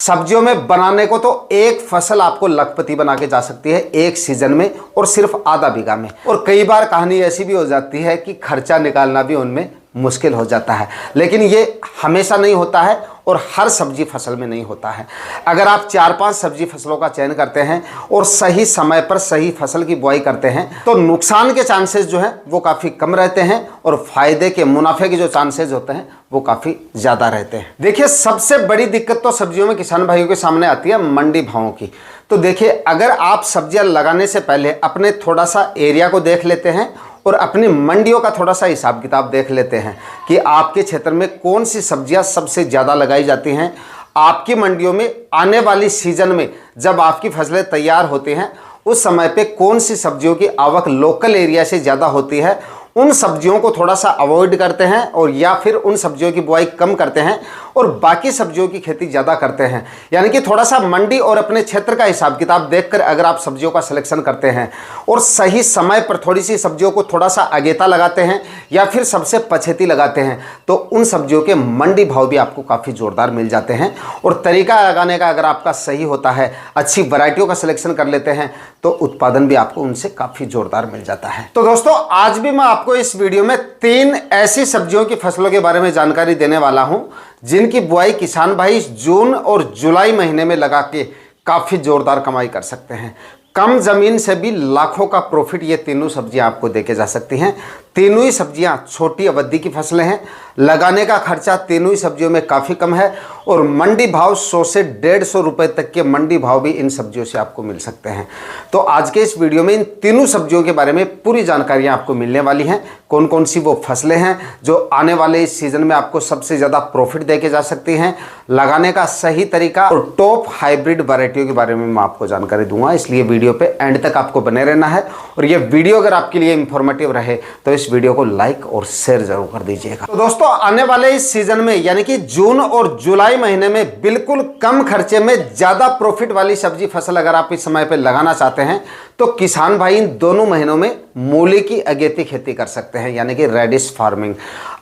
सब्जियों में बनाने को तो एक फसल आपको लखपति बना के जा सकती है एक सीजन में, और सिर्फ आधा बीघा में। और कई बार कहानी ऐसी भी हो जाती है कि खर्चा निकालना भी उनमें मुश्किल हो जाता है, लेकिन ये हमेशा नहीं होता है और हर सब्जी फसल में नहीं होता है। अगर आप 4-5 सब्जी फसलों का चयन करते हैं और सही समय पर सही फसल की बुआई करते हैं तो नुकसान के चांसेस जो है वो काफ़ी कम रहते हैं और फायदे के मुनाफे के जो चांसेस होते हैं वो काफ़ी ज़्यादा रहते हैं। देखिए, सबसे बड़ी दिक्कत तो सब्जियों में किसान भाइयों के सामने आती है मंडी भावों की। तो देखिए, अगर आप सब्जियां लगाने से पहले अपने थोड़ा सा एरिया को देख लेते हैं और अपनी मंडियों का थोड़ा सा हिसाब किताब देख लेते हैं कि आपके क्षेत्र में कौन सी सब्जियां सबसे ज़्यादा लगाई जाती हैं, आपकी मंडियों में आने वाली सीजन में जब आपकी फसलें तैयार होती हैं उस समय पे कौन सी सब्जियों की आवक लोकल एरिया से ज़्यादा होती है, उन सब्जियों को थोड़ा सा अवॉइड करते हैं और या फिर उन सब्जियों की बुआई कम करते हैं और बाकी सब्जियों की खेती ज़्यादा करते हैं। यानी कि थोड़ा सा मंडी और अपने क्षेत्र का हिसाब किताब देखकर अगर आप सब्जियों का सिलेक्शन करते हैं और सही समय पर थोड़ी सी सब्जियों को थोड़ा सा अगेता लगाते हैं या फिर सबसे पछेती लगाते हैं तो उन सब्जियों के मंडी भाव भी आपको काफ़ी ज़ोरदार मिल जाते हैं। और तरीका लगाने का अगर आपका सही होता है, अच्छी वैरायटियों का सिलेक्शन कर लेते हैं तो उत्पादन भी आपको उनसे काफ़ी ज़ोरदार मिल जाता है। तो दोस्तों, आज भी मैं आपको इस वीडियो में 3 ऐसी सब्जियों की फसलों के बारे में जानकारी देने वाला हूं जिनकी बुआई किसान भाई जून और जुलाई महीने में लगा के काफ़ी ज़ोरदार कमाई कर सकते हैं। कम ज़मीन से भी लाखों का प्रॉफिट ये तीनों सब्जियां आपको देके जा सकती हैं। तीनों ही सब्जियां छोटी अवधि की फसलें हैं, लगाने का खर्चा तीनों ही सब्जियों में काफ़ी कम है और मंडी भाव 100 से 150 रुपये तक के मंडी भाव भी इन सब्जियों से आपको मिल सकते हैं। तो आज के इस वीडियो में इन तीनों सब्जियों के बारे में पूरी जानकारियां आपको मिलने वाली हैं। कौन कौन सी वो फसलें हैं जो आने वाले इस सीज़न में आपको सबसे ज़्यादा प्रॉफिट देके जा सकती हैं, लगाने का सही तरीका और टॉप हाइब्रिड वैरायटियों के बारे में मैं आपको जानकारी दूंगा। इसलिए वीडियो पे एंड तक आपको बने रहना है और ये वीडियो अगर आपके लिए इंफॉर्मेटिव रहे तो इस वीडियो को लाइक और शेयर जरूर कर दीजिएगा। तो दोस्तों, आने वाले इस सीजन में यानी कि जून और जुलाई महीने में बिल्कुल कम खर्चे में ज़्यादा प्रॉफिट वाली सब्जी फसल अगर आप इस समय पे लगाना चाहते हैं तो किसान भाई इन दोनों महीनों में मूली की अगेती खेती कर सकते हैं, यानी कि रेडिश फार्मिंग।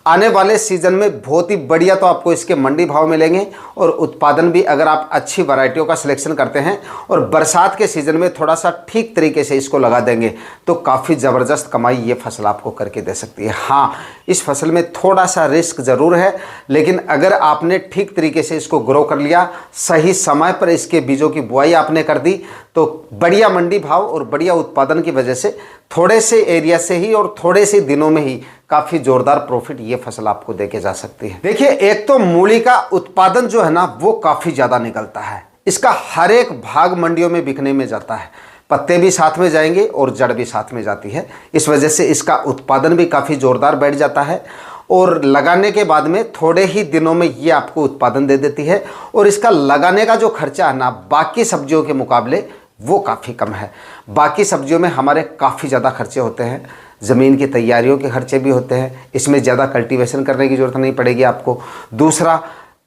आने वाले सीजन में बहुत ही बढ़िया तो आपको इसके मंडी भाव मिलेंगे और उत्पादन भी अगर आप अच्छी वैरायटियों का सिलेक्शन करते हैं और बरसात के सीजन में थोड़ा सा ठीक तरीके से इसको लगा देंगे तो काफ़ी ज़बरदस्त कमाई ये फसल आपको करके दे सकती है। हाँ, इस फसल में थोड़ा सा रिस्क ज़रूर है, लेकिन अगर आपने ठीक तरीके से इसको ग्रो कर लिया, सही समय पर इसके बीजों की बुआई आपने कर दी तो बढ़िया मंडी भाव और बढ़िया उत्पादन की वजह से थोड़े से एरिया से ही और थोड़े से दिनों में ही काफ़ी ज़ोरदार प्रॉफिट ये फसल आपको देके जा सकती है। देखिए, एक तो मूली का उत्पादन जो है ना वो काफ़ी ज़्यादा निकलता है। इसका हर एक भाग मंडियों में बिकने में जाता है, पत्ते भी साथ में जाएंगे और जड़ भी साथ में जाती है। इस वजह से इसका उत्पादन भी काफ़ी ज़ोरदार बैठ जाता है और लगाने के बाद में थोड़े ही दिनों में ये आपको उत्पादन दे देती है। और इसका लगाने का जो खर्चा है ना बाकी सब्जियों के मुकाबले वो काफ़ी कम है। बाकी सब्जियों में हमारे काफ़ी ज़्यादा खर्चे होते हैं, ज़मीन की तैयारियों के खर्चे भी होते हैं, इसमें ज़्यादा कल्टीवेशन करने की ज़रूरत नहीं पड़ेगी आपको। दूसरा,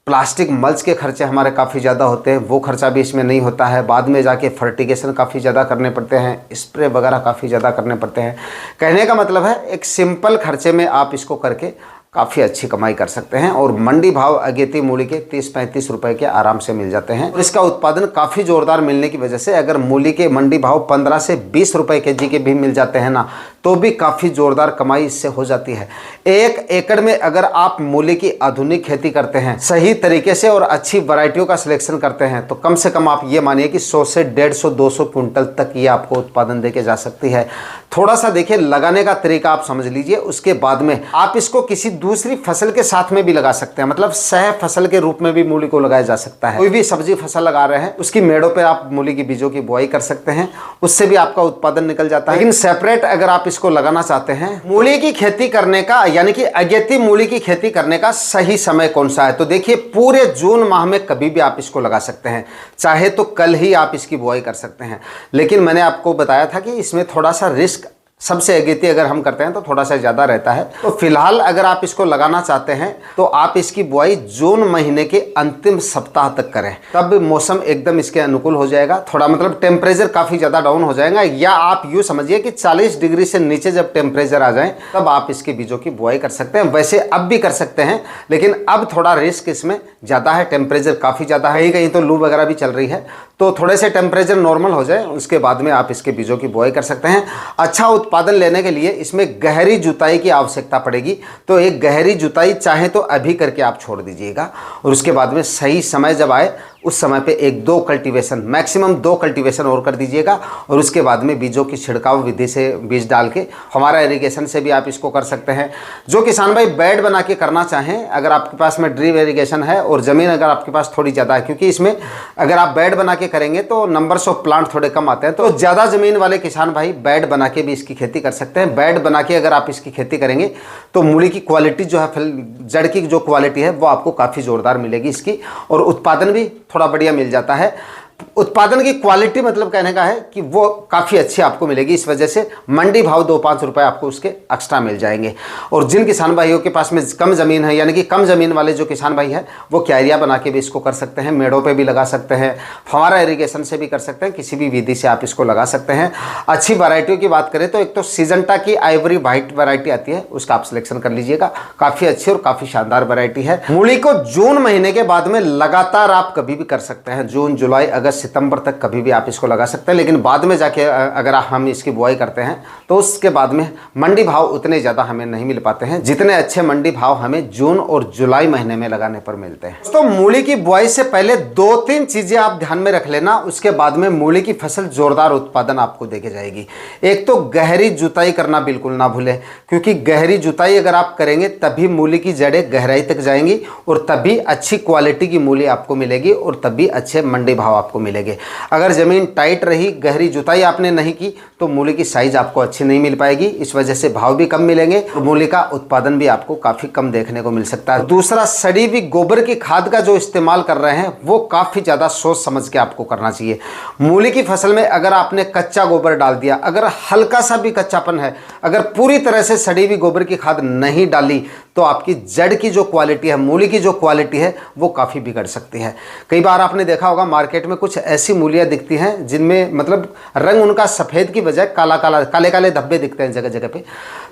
प्लास्टिक मल्च के खर्चे हमारे काफ़ी ज़्यादा होते हैं, वो खर्चा भी इसमें नहीं होता है। बाद में जाके फर्टिगेशन काफ़ी ज़्यादा करने पड़ते हैं, स्प्रे वगैरह काफ़ी ज़्यादा करने पड़ते हैं। कहने का मतलब है एक सिंपल खर्चे में आप इसको करके काफ़ी अच्छी कमाई कर सकते हैं और मंडी भाव अगेती मूली के 30-35 रुपए के आराम से मिल जाते हैं। और इसका उत्पादन काफ़ी ज़ोरदार मिलने की वजह से अगर मूली के मंडी भाव 15 से 20 रुपए केजी के भी मिल जाते हैं ना तो भी काफ़ी ज़ोरदार कमाई इससे हो जाती है। 1 एकड़ में अगर आप मूली की आधुनिक खेती करते हैं, सही तरीके से और अच्छी वैरायटियों का सिलेक्शन करते हैं तो कम से कम आप ये मानिए कि 100 से 150-200 क्विंटल तक ये आपको उत्पादन देके जा सकती है। थोड़ा सा देखिए, लगाने का तरीका आप समझ लीजिए, उसके बाद में आप इसको किसी दूसरी फसल के साथ में भी लगा सकते हैं, मतलब सह फसल के रूप में भी मूली को लगाया जा सकता है। कोई भी सब्जी फसल लगा रहे हैं उसकी मेड़ों पे आप मूली की बीजों की बुआई कर सकते हैं, उससे भी आपका उत्पादन निकल जाता है। लेकिन सेपरेट अगर आप इसको लगाना चाहते हैं, मूली की खेती करने का यानी कि अगेती मूली की खेती करने का सही समय कौन सा है, तो देखिए पूरे जून माह में कभी भी आप इसको लगा सकते हैं, चाहे तो कल ही आप इसकी बुआई कर सकते हैं। लेकिन मैंने आपको बताया था कि इसमें थोड़ा सा रिस्क सबसे अगेती अगर हम करते हैं तो थोड़ा सा ज़्यादा रहता है। तो फिलहाल अगर आप इसको लगाना चाहते हैं तो आप इसकी बुआई जून महीने के अंतिम सप्ताह तक करें, तब मौसम एकदम इसके अनुकूल हो जाएगा। थोड़ा मतलब टेम्परेचर काफ़ी ज़्यादा डाउन हो जाएगा, या आप यूँ समझिए कि 40 डिग्री से नीचे जब टेम्परेचर आ जाए तब आप इसके बीजों की बुआई कर सकते हैं। वैसे अब भी कर सकते हैं, लेकिन अब थोड़ा रिस्क इसमें ज़्यादा है, टेम्परेचर काफ़ी ज़्यादा है, कहीं तो लू वगैरह भी चल रही है। तो थोड़े से टेम्परेचर नॉर्मल हो जाए उसके बाद में आप इसके बीजों की बुआई कर सकते हैं। अच्छा उत्पादन लेने के लिए इसमें गहरी जुताई की आवश्यकता पड़ेगी, तो एक गहरी जुताई चाहे तो अभी करके आप छोड़ दीजिएगा, और उसके बाद में सही समय जब आए उस समय पे 1-2 कल्टीवेशन, मैक्सिमम 2 कल्टीवेशन और कर दीजिएगा, और उसके बाद में बीजों की छिड़काव विधि से बीज डाल के, हमारा इरिगेशन से भी आप इसको कर सकते हैं। जो किसान भाई बेड बना के करना चाहें, अगर आपके पास में ड्रिप इरिगेशन है और ज़मीन अगर आपके पास थोड़ी ज़्यादा है, क्योंकि इसमें अगर आप बेड बना के करेंगे तो नंबर्स ऑफ प्लांट थोड़े कम आते हैं, तो ज़्यादा ज़मीन वाले किसान भाई बेड बना के भी इसकी खेती कर सकते हैं। बेड बना के अगर आप इसकी खेती करेंगे तो मूली की क्वालिटी जो है, जड़ की जो क्वालिटी है वो आपको काफ़ी ज़ोरदार मिलेगी इसकी, और उत्पादन भी थोड़ा बढ़िया मिल जाता है। उत्पादन की क्वालिटी मतलब कहने का है कि वो काफ़ी अच्छी आपको मिलेगी, इस वजह से मंडी भाव 2-5 रुपए आपको उसके एक्स्ट्रा मिल जाएंगे। और जिन किसान भाइयों के पास में कम ज़मीन है, यानी कि कम ज़मीन वाले जो किसान भाई है, वो क्यारियाँ बना के भी इसको कर सकते हैं, मेड़ों पे भी लगा सकते हैं, फवारा इरीगेशन से भी कर सकते हैं, किसी भी विधि से आप इसको लगा सकते हैं। अच्छी वैरायटियों की बात करें तो एक तो सिजंटा की आइवरी वाइट वैरायटी आती है, उसका आप सिलेक्शन कर लीजिएगा, काफ़ी अच्छी और काफ़ी शानदार वैरायटी है। मूली को जून महीने के बाद में लगातार आप कभी भी कर सकते हैं, जून, जुलाई, अगस्त, सितंबर तक कभी भी आप इसको लगा सकते हैं। लेकिन बाद में जाके अगर हम इसकी बुआई करते हैं तो उसके बाद में मंडी भाव उतने ज़्यादा हमें नहीं मिल पाते हैं जितने अच्छे मंडी भाव हमें जून और जुलाई महीने में लगाने पर मिलते हैं। दोस्तों, मूली की बुआई से पहले 2-3 चीज़ें आप ध्यान में रख लेना, उसके बाद में मूली की फसल जोरदार उत्पादन आपको देके जाएगी। एक तो गहरी जुताई करना बिल्कुल ना भूलें, क्योंकि गहरी जुताई अगर आप करेंगे तभी मूली की जड़ें गहराई तक जाएंगी और तभी अच्छी क्वालिटी की मूली आपको मिलेगी और तभी अच्छे मंडी भाव आपको मिलेंगे। अगर ज़मीन टाइट रही, गहरी जुताई आपने नहीं की, तो मूली की साइज आपको अच्छी नहीं मिल पाएगी, इस वजह से भाव भी कम मिलेंगे और मूली का उत्पादन भी आपको काफ़ी कम देखने को मिल सकता है। दूसरा, सड़ी हुई गोबर की खाद का जो इस्तेमाल कर रहे हैं वो काफ़ी ज़्यादा सोच समझ के आपको करना चाहिए। मूली की फसल में अगर आपने कच्चा गोबर डाल दिया, अगर हल्का सा भी कच्चापन है, अगर पूरी तरह से सड़ी हुई गोबर की खाद नहीं डाली, तो आपकी जड़ की जो क्वालिटी है, मूली की जो क्वालिटी है, वो काफ़ी बिगड़ सकती है। कई बार आपने देखा होगा मार्केट में कुछ ऐसी मूलियाँ दिखती हैं जिनमें मतलब रंग उनका सफ़ेद की बजाय काला काला, काले काले धब्बे दिखते हैं जगह जगह पे।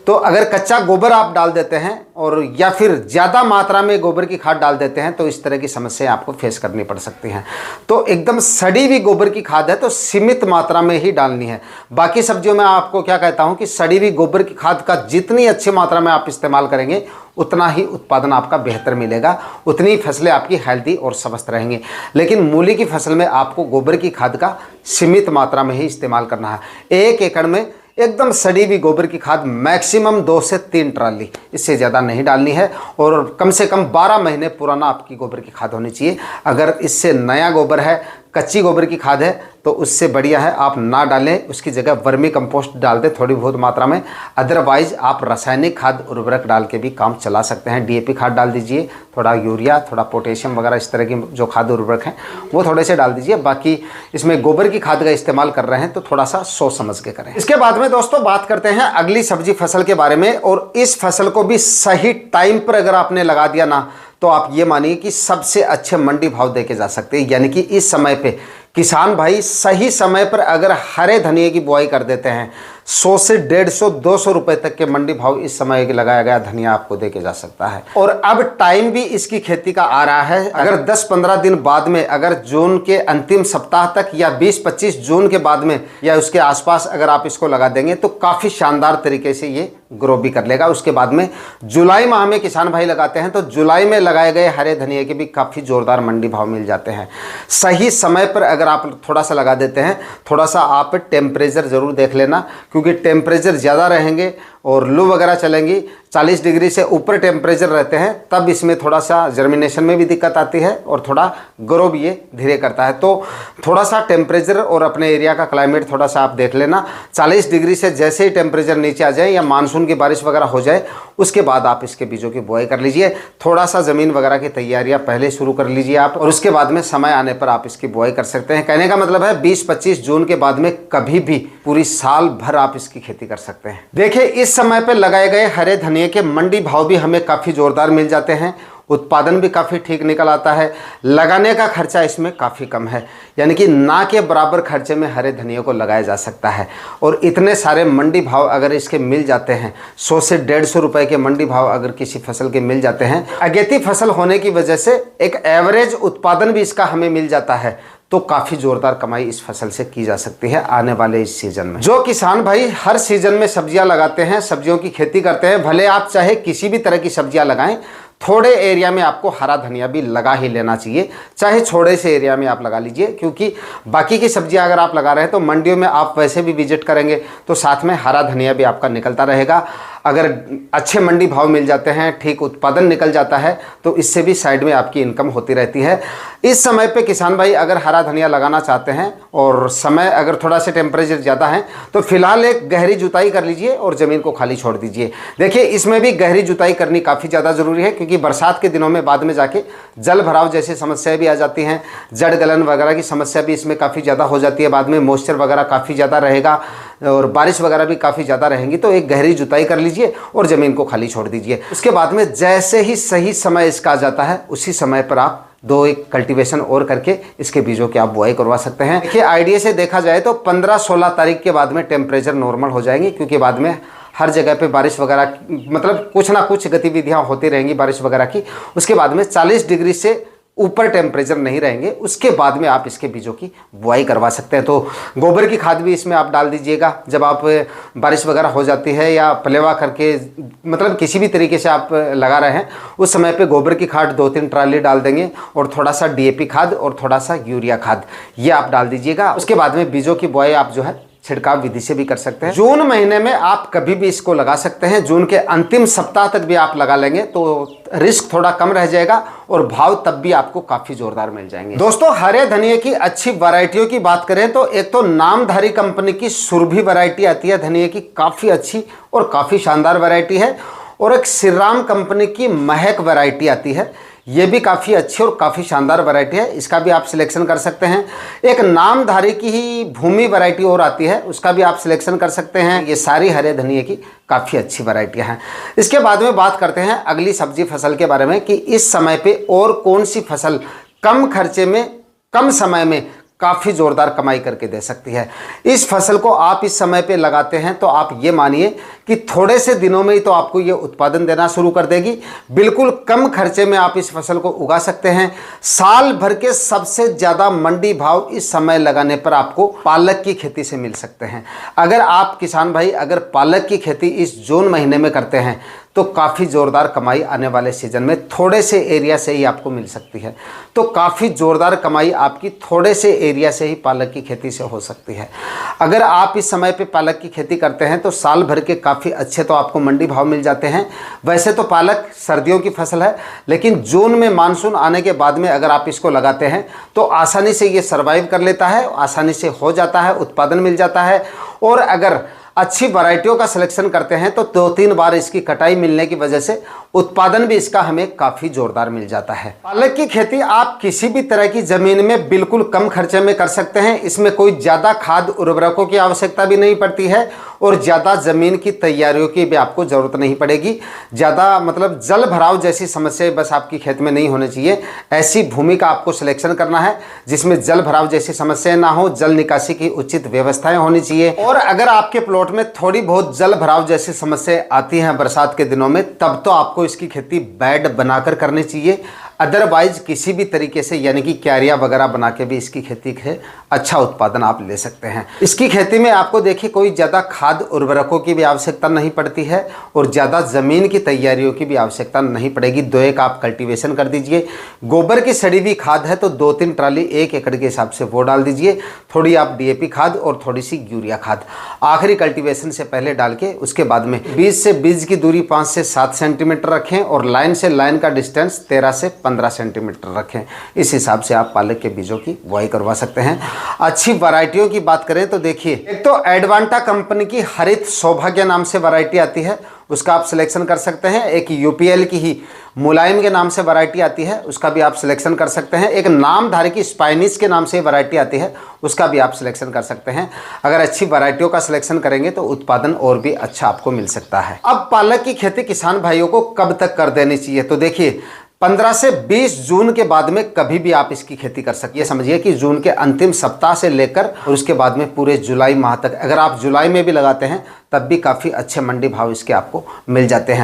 तो अगर कच्चा गोबर आप डाल देते हैं और या फिर ज़्यादा मात्रा में गोबर की खाद डाल देते हैं तो इस तरह की समस्याएं आपको फेस करनी पड़ सकती हैं। तो एकदम सड़ी हुई गोबर की खाद है तो सीमित मात्रा में ही डालनी है। बाकी सब्जियों में आपको क्या कहता हूं कि सड़ी हुई गोबर की खाद का जितनी अच्छी मात्रा में आप इस्तेमाल करेंगे उतना ही उत्पादन आपका बेहतर मिलेगा, उतनी फसलें आपकी हेल्दी और स्वस्थ रहेंगी। लेकिन मूली की फसल में आपको गोबर की खाद का सीमित मात्रा में ही इस्तेमाल करना है। 1 एकड़ में एकदम सड़ी हुई गोबर की खाद मैक्सिमम 2 से 3 ट्राली, इससे ज़्यादा नहीं डालनी है, और कम से कम 12 महीने पुराना आपकी गोबर की खाद होनी चाहिए। अगर इससे नया गोबर है, कच्ची गोबर की खाद है, तो उससे बढ़िया है आप ना डालें, उसकी जगह वर्मी कंपोस्ट डाल दें थोड़ी बहुत मात्रा में। अदरवाइज आप रासायनिक खाद उर्वरक डाल के भी काम चला सकते हैं। डीएपी खाद डाल दीजिए, थोड़ा यूरिया, थोड़ा पोटेशियम वगैरह, इस तरह की जो खाद उर्वरक हैं वो थोड़े से डाल दीजिए। बाकी इसमें गोबर की खाद का इस्तेमाल कर रहे हैं तो थोड़ा सा सोच समझ के करें। इसके बाद में दोस्तों बात करते हैं अगली सब्जी फसल के बारे में, और इस फसल को भी सही टाइम पर अगर आपने लगा दिया ना, तो आप ये मानिए कि सबसे अच्छे मंडी भाव देके जा सकते हैं। यानी कि इस समय पे किसान भाई सही समय पर अगर हरे धनिए की बुआई कर देते हैं, 100 से 150, 200 रुपए तक के मंडी भाव इस समय के लगाया गया धनिया आपको देके जा सकता है। और अब टाइम भी इसकी खेती का आ रहा है। अगर 10-15 दिन बाद में, अगर जून के अंतिम सप्ताह तक या 20-25 जून के बाद में या उसके आसपास अगर आप इसको लगा देंगे तो काफ़ी शानदार तरीके से ये ग्रो भी कर लेगा। उसके बाद में जुलाई माह में किसान भाई लगाते हैं तो जुलाई में लगाए गए हरे धनिए के भी काफ़ी ज़ोरदार मंडी भाव मिल जाते हैं। सही समय पर अगर आप थोड़ा सा लगा देते हैं, थोड़ा सा आप टेम्परेचर ज़रूर देख लेना, क्योंकि टेम्परेचर ज़्यादा रहेंगे और लू वगैरह चलेंगी, 40 डिग्री से ऊपर टेम्परेचर रहते हैं, तब इसमें थोड़ा सा जर्मिनेशन में भी दिक्कत आती है और थोड़ा ग्रो भी ये धीरे करता है। तो थोड़ा सा टेम्परेचर और अपने एरिया का क्लाइमेट थोड़ा सा आप देख लेना। 40 डिग्री से जैसे ही टेम्परेचर नीचे आ जाए या मानसून की बारिश वगैरह हो जाए, उसके बाद आप इसके बीजों की बुआई कर लीजिए। थोड़ा सा ज़मीन वगैरह की तैयारियां पहले शुरू कर लीजिए आप, और उसके बाद में समय आने पर आप इसकी बुआई कर सकते हैं। कहने का मतलब है 20-25 जून के बाद में कभी भी पूरी साल भर आप इसकी खेती कर सकते हैं। देखिए, इस समय पे लगाए गए हरे धनिये के मंडी भाव भी हमें काफ़ी ज़ोरदार मिल जाते हैं, उत्पादन भी काफ़ी ठीक निकल आता है, लगाने का खर्चा इसमें काफ़ी कम है, यानी कि ना के बराबर खर्चे में हरे धनिये को लगाया जा सकता है। और इतने सारे मंडी भाव अगर इसके मिल जाते हैं, 100 से 150 रुपए के मंडी भाव अगर किसी फसल के मिल जाते हैं, अगेती फसल होने की वजह से एक एवरेज उत्पादन भी इसका हमें मिल जाता है, तो काफ़ी ज़ोरदार कमाई इस फसल से की जा सकती है आने वाले इस सीज़न में। जो किसान भाई हर सीज़न में सब्जियां लगाते हैं, सब्जियों की खेती करते हैं, भले आप चाहे किसी भी तरह की सब्जियां लगाएं, थोड़े एरिया में आपको हरा धनिया भी लगा ही लेना चाहिए, चाहे छोटे से एरिया में आप लगा लीजिए, क्योंकि बाकी की सब्जियां अगर आप लगा रहे हैं तो मंडियों में आप वैसे भी विजिट करेंगे तो साथ में हरा धनिया भी आपका निकलता रहेगा। अगर अच्छे मंडी भाव मिल जाते हैं, ठीक उत्पादन निकल जाता है, तो इससे भी साइड में आपकी इनकम होती रहती है। इस समय पे किसान भाई अगर हरा धनिया लगाना चाहते हैं और समय अगर थोड़ा सा टेम्परेचर ज़्यादा है, तो फिलहाल एक गहरी जुताई कर लीजिए और ज़मीन को खाली छोड़ दीजिए। देखिए, इसमें भी गहरी जुताई करनी काफ़ी ज़्यादा ज़रूरी है, क्योंकि बरसात के दिनों में बाद में जाके जल भराव जैसी समस्याएं भी आ जाती हैं, जड़ गलन वगैरह की समस्या भी इसमें काफ़ी ज़्यादा हो जाती है, बाद में मॉइस्चर वगैरह काफ़ी ज़्यादा रहेगा और बारिश वगैरह भी काफ़ी ज़्यादा रहेंगी। तो एक गहरी जुताई कर लीजिए और ज़मीन को खाली छोड़ दीजिए। उसके बाद में जैसे ही सही समय इसका आ जाता है, उसी समय पर आप 2-1 कल्टीवेशन और करके इसके बीजों की आप बुआई करवा सकते हैं। देखिए, आइडिया से देखा जाए तो 15-16 तारीख के बाद में टेम्परेचर नॉर्मल हो जाएंगे, क्योंकि बाद में हर जगह पे बारिश वगैरह मतलब कुछ ना कुछ गतिविधियां होती रहेंगी बारिश वगैरह की। उसके बाद में 40 डिग्री से ऊपर टेम्परेचर नहीं रहेंगे, उसके बाद में आप इसके बीजों की बुआई करवा सकते हैं। तो गोबर की खाद भी इसमें आप डाल दीजिएगा जब आप बारिश वगैरह हो जाती है, या पलेवा करके मतलब किसी भी तरीके से आप लगा रहे हैं, उस समय पे गोबर की खाद 2-3 ट्राली डाल देंगे, और थोड़ा सा DAP खाद और थोड़ा सा यूरिया खाद ये आप डाल दीजिएगा। उसके बाद में बीजों की बुआई आप जो है छिड़काव विधि से भी कर सकते हैं। जून महीने में आप कभी भी इसको लगा सकते हैं, जून के अंतिम सप्ताह तक भी आप लगा लेंगे तो रिस्क थोड़ा कम रह जाएगा और भाव तब भी आपको काफी जोरदार मिल जाएंगे। दोस्तों, हरे धनिये की अच्छी वैरायटियों की बात करें तो एक तो नामधारी कंपनी की सुरभि वैरायटी आती है धनिये की, काफी अच्छी और काफी शानदार वैरायटी है, और एक श्रीराम कंपनी की महक वैरायटी आती है, ये भी काफ़ी अच्छी और काफ़ी शानदार वैरायटी है, इसका भी आप सिलेक्शन कर सकते हैं। एक नामधारी की ही भूमि वैरायटी और आती है, उसका भी आप सिलेक्शन कर सकते हैं। ये सारी हरे धनिये की काफ़ी अच्छी वैरायटियां हैं। इसके बाद में बात करते हैं अगली सब्जी फसल के बारे में कि इस समय पे और कौन सी फसल कम खर्चे में कम समय में काफ़ी ज़ोरदार कमाई करके दे सकती है। इस फसल को आप इस समय पे लगाते हैं तो आप ये मानिए कि थोड़े से दिनों में ही तो आपको ये उत्पादन देना शुरू कर देगी। बिल्कुल कम खर्चे में आप इस फसल को उगा सकते हैं। साल भर के सबसे ज़्यादा मंडी भाव इस समय लगाने पर आपको पालक की खेती से मिल सकते हैं। अगर आप किसान भाई अगर पालक की खेती इस जून महीने में करते हैं तो काफ़ी ज़ोरदार कमाई आने वाले सीजन में थोड़े से एरिया से ही आपको मिल सकती है। तो काफ़ी ज़ोरदार कमाई आपकी थोड़े से एरिया से ही पालक की खेती से हो सकती है। अगर आप इस समय पे पालक की खेती करते हैं तो साल भर के काफ़ी अच्छे तो आपको मंडी भाव मिल जाते हैं। वैसे तो पालक सर्दियों की फसल है, लेकिन जून में मानसून आने के बाद में अगर आप इसको लगाते हैं तो आसानी से ये सर्वाइव कर लेता है, आसानी से हो जाता है, उत्पादन मिल जाता है। और अगर अच्छी वैरायटियों का सिलेक्शन करते हैं तो 2-3 बार इसकी कटाई मिलने की वजह से उत्पादन भी इसका हमें काफ़ी ज़ोरदार मिल जाता है। पालक की खेती आप किसी भी तरह की ज़मीन में बिल्कुल कम खर्चे में कर सकते हैं। इसमें कोई ज़्यादा खाद उर्वरकों की आवश्यकता भी नहीं पड़ती है और ज़्यादा ज़मीन की तैयारियों की भी आपको ज़रूरत नहीं पड़ेगी। ज़्यादा मतलब जल भराव जैसी समस्या बस आपकी खेत में नहीं होनी चाहिए। ऐसी भूमि का आपको सिलेक्शन करना है जिसमें जल भराव जैसी समस्याएं ना हो, जल निकासी की उचित व्यवस्थाएं होनी चाहिए। और अगर आपके प्लॉट में थोड़ी बहुत जल भराव जैसी समस्याएं आती हैं बरसात के दिनों में, तब तो आपको इसकी खेती बेड बनाकर करनी चाहिए। अदरवाइज किसी भी तरीके से यानी कि क्यारियाँ वगैरह बना के भी इसकी खेती है अच्छा उत्पादन आप ले सकते हैं। इसकी खेती में आपको देखिए कोई ज़्यादा खाद उर्वरकों की भी आवश्यकता नहीं पड़ती है और ज़्यादा ज़मीन की तैयारियों की भी आवश्यकता नहीं पड़ेगी। 2 एक आप कल्टीवेशन कर दीजिए। गोबर की सड़ी हुई खाद है तो 2-3 ट्राली 1 एकड़ के हिसाब से वो डाल दीजिए। थोड़ी आप DAP खाद और थोड़ी सी यूरिया खाद आखिरी कल्टीवेशन से पहले डाल के उसके बाद में बीज से बीज की दूरी 5 से 7 सेंटीमीटर रखें और लाइन से लाइन का डिस्टेंस 13 से 15 सेंटीमीटर रखें। इस हिसाब से आप पालक के बीजों की बुआई करवा सकते हैं। अच्छी वैरायटियों की बात करें तो देखिए, एक तो एडवांटा कंपनी की हरित सौभाग्य नाम से वैरायटी आती है, उसका आप सिलेक्शन कर सकते हैं। एक UPL की ही मुलायम के नाम से वैरायटी आती है, उसका भी आप सिलेक्शन कर सकते हैं। एक नामधारी की स्पाइनिस के नाम से वैरायटी आती है, उसका भी आप सिलेक्शन कर सकते हैं। अगर अच्छी वैरायटियों का सिलेक्शन करेंगे तो उत्पादन और भी अच्छा आपको मिल सकता है। अब पालक की खेती किसान भाइयों को कब तक कर देनी चाहिए, तो देखिए 15 से 20 जून के बाद में कभी भी आप इसकी खेती कर सकते हैं। समझिए कि जून के अंतिम सप्ताह से लेकर और उसके बाद में पूरे जुलाई माह तक, अगर आप जुलाई में भी लगाते हैं तब भी काफ़ी अच्छे मंडी भाव इसके आपको मिल जाते हैं।